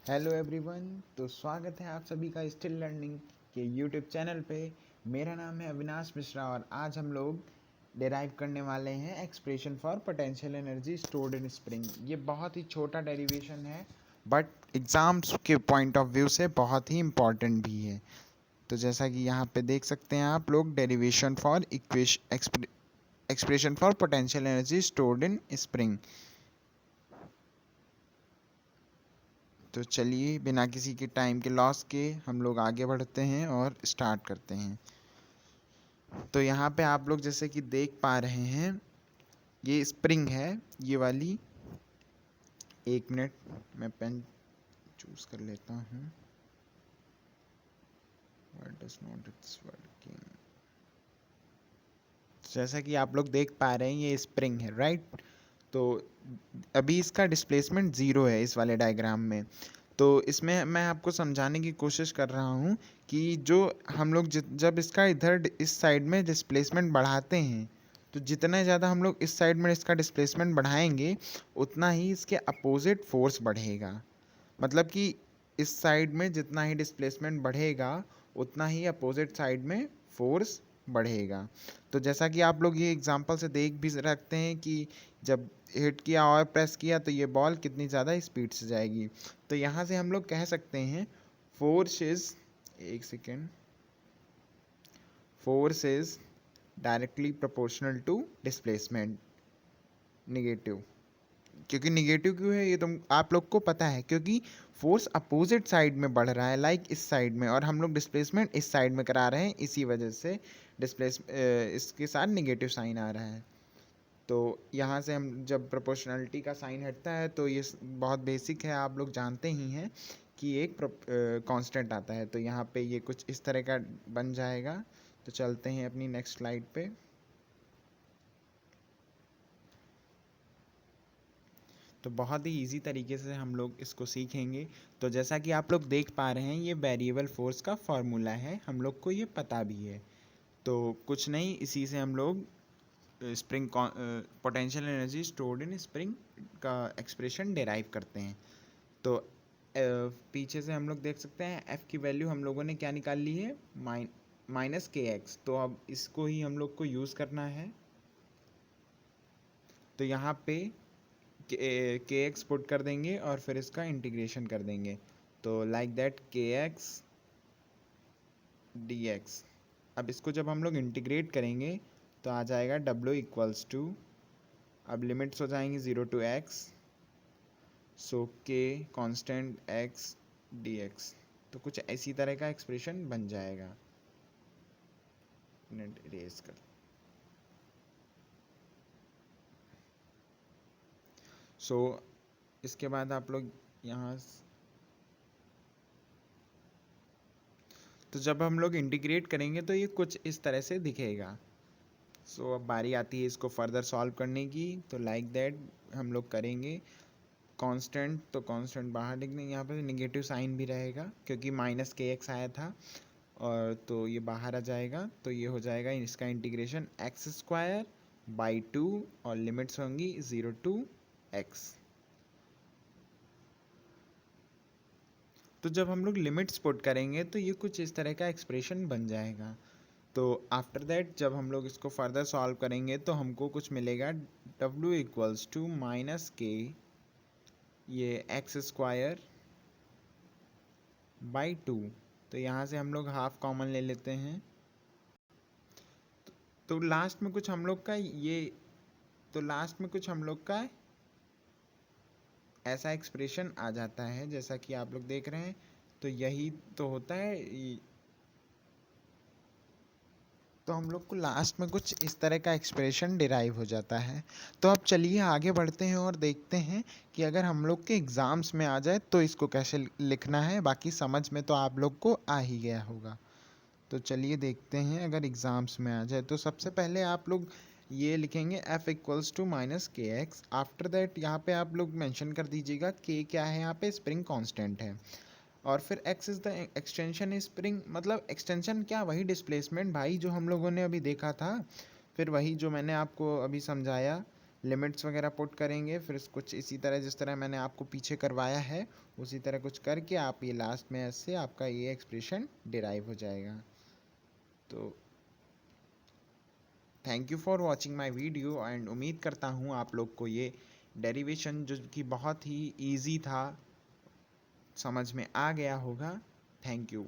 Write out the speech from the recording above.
Hello everyone. तो स्वागत है आप सभी का स्टिल लर्निंग के यूट्यूब चैनल पे। मेरा नाम है अविनाश मिश्रा और आज हम लोग डेराइव करने वाले हैं expression for potential energy stored in spring. ये बहुत ही छोटा डेरिवेशन है बट एग्ज़ाम्स के पॉइंट ऑफ व्यू से बहुत ही इम्पॉर्टेंट भी है। तो जैसा कि यहाँ पे देख सकते हैं आप लोग, derivation for expression for potential energy stored in spring. तो चलिए बिना किसी के टाइम के लॉस के हम लोग आगे बढ़ते हैं और स्टार्ट करते हैं। तो यहाँ पे आप लोग जैसे कि देख पा रहे हैं, ये स्प्रिंग है ये वाली। एक मिनट, मैं पेन चूज कर लेता हूँ। जैसा कि आप लोग देख पा रहे हैं ये स्प्रिंग है, राइट। तो अभी इसका डिस्प्लेसमेंट ज़ीरो है इस वाले डायग्राम में। तो इसमें मैं आपको समझाने की कोशिश कर रहा हूँ कि जो हम लोग जब इसका इधर इस साइड में डिस्प्लेसमेंट बढ़ाते हैं, तो जितना ज़्यादा हम लोग इस साइड में इसका डिस्प्लेसमेंट बढ़ाएंगे उतना ही इसके अपोजिट फोर्स बढ़ेगा। मतलब कि इस साइड में जितना ही डिस्प्लेसमेंट बढ़ेगा उतना ही अपोजिट साइड में फोर्स बढ़ेगा। तो जैसा कि आप लोग ये एग्जांपल से देख भी रखते हैं कि जब हिट किया और प्रेस किया तो ये बॉल कितनी ज़्यादा स्पीड से जाएगी। तो यहाँ से हम लोग कह सकते हैं फोर्स इज, एक second, force is directly proportional to displacement, negative. क्योंकि निगेटिव क्यों है ये तुम आप लोग को पता है, क्योंकि फोर्स अपोजिट साइड में बढ़ रहा है, लाइक इस साइड में, और हम लोग डिस्प्लेसमेंट इस साइड में करा रहे हैं, इसी वजह से इसके साथ निगेटिव साइन आ रहा है। तो यहाँ से हम जब प्रोपोर्शनलिटी का साइन हटता है तो ये बहुत बेसिक है, आप लोग जानते ही हैं कि एक कांस्टेंट आता है। तो यहाँ पे ये कुछ इस तरह का बन जाएगा। तो चलते हैं अपनी नेक्स्ट स्लाइड पे। तो बहुत ही इजी तरीके से हम लोग इसको सीखेंगे। तो जैसा कि आप लोग देख पा रहे हैं ये वेरिएबल फोर्स का फॉर्मूला है, हम लोग को ये पता भी है। तो कुछ नहीं, इसी से हम लोग spring potential energy stored in spring का एक्सप्रेशन डेराइव करते हैं। तो पीछे से हम लोग देख सकते हैं एफ की वैल्यू हम लोगों ने क्या निकाल ली है, माइनस के एक्स। तो अब इसको ही हम लोग को यूज़ करना है। तो यहाँ पे के एक्स पुट कर देंगे और फिर इसका इंटीग्रेशन कर देंगे। तो लाइक दैट के एक्स डी एक्स। अब इसको जब हम लोग इंटीग्रेट करेंगे तो आ जाएगा डब्ल्यू इक्वल्स टू, अब लिमिट्स हो जाएंगी 0 टू एक्स, सो के कांस्टेंट एक्स डी एक्स। तो कुछ इसी तरह का एक्सप्रेशन बन जाएगा। नेट इरेज कर। सो इसके बाद आप लोग यहाँ, तो जब हम लोग इंटीग्रेट करेंगे तो ये कुछ इस तरह से दिखेगा। सो अब बारी आती है इसको फर्दर सॉल्व करने की। तो लाइक दैट हम लोग करेंगे कांस्टेंट, तो कांस्टेंट बाहर लिख देंगे, यहाँ पे निगेटिव साइन भी रहेगा क्योंकि माइनस के एक्स आया था, और तो ये बाहर आ जाएगा। तो ये हो जाएगा इसका इंटीग्रेशन एक्स स्क्वायर बाई 2 और लिमिट्स होंगी 0 टू एक्स। तो जब हम लोग लिमिट्स पुट करेंगे तो ये कुछ इस तरह का एक्सप्रेशन बन जाएगा। तो आफ्टर दैट जब हम लोग इसको फर्दर सॉल्व करेंगे तो हमको कुछ मिलेगा W इक्वल्स टू माइनस के, ये एक्स स्क्वायर बाई 2। तो यहाँ से हम लोग हाफ कॉमन ले लेते हैं। तो लास्ट में कुछ हम लोग का ये, तो लास्ट में कुछ हम लोग का ऐसा एक्सप्रेशन आ जाता है जैसा कि आप लोग देख रहे हैं। तो यही तो होता है। तो हम लोग को लास्ट में कुछ इस तरह का एक्सप्रेशन डिराइव हो जाता है। तो अब चलिए आगे बढ़ते हैं और देखते हैं कि अगर हम लोग के एग्ज़ाम्स में आ जाए तो इसको कैसे लिखना है। बाकी समझ में तो आप लोग को आ ही गया होगा। तो चलिए देखते हैं अगर एग्ज़ाम्स में आ जाए। तो सबसे पहले आप लोग ये लिखेंगे f इक्वल्स टू माइनस के एक्स। आफ्टर दैट यहाँ पे आप लोग मेंशन कर दीजिएगा k क्या है, यहाँ पे स्प्रिंग कांस्टेंट है, और फिर x is the extension spring. मतलब एक्सटेंशन क्या, वही डिस्प्लेसमेंट भाई जो हम लोगों ने अभी देखा था, फिर वही जो मैंने आपको अभी समझाया लिमिट्स वगैरह पुट करेंगे, फिर कुछ इसी तरह जिस तरह मैंने आपको पीछे करवाया है उसी तरह कुछ करके आप ये लास्ट में ऐसे आपका ये एक्सप्रेशन डिराइव हो जाएगा। तो thank you for watching my video and उम्मीद करता हूँ आप लोग को ये डेरिवेशन जो कि बहुत ही ईजी था समझ में आ गया होगा। Thank you.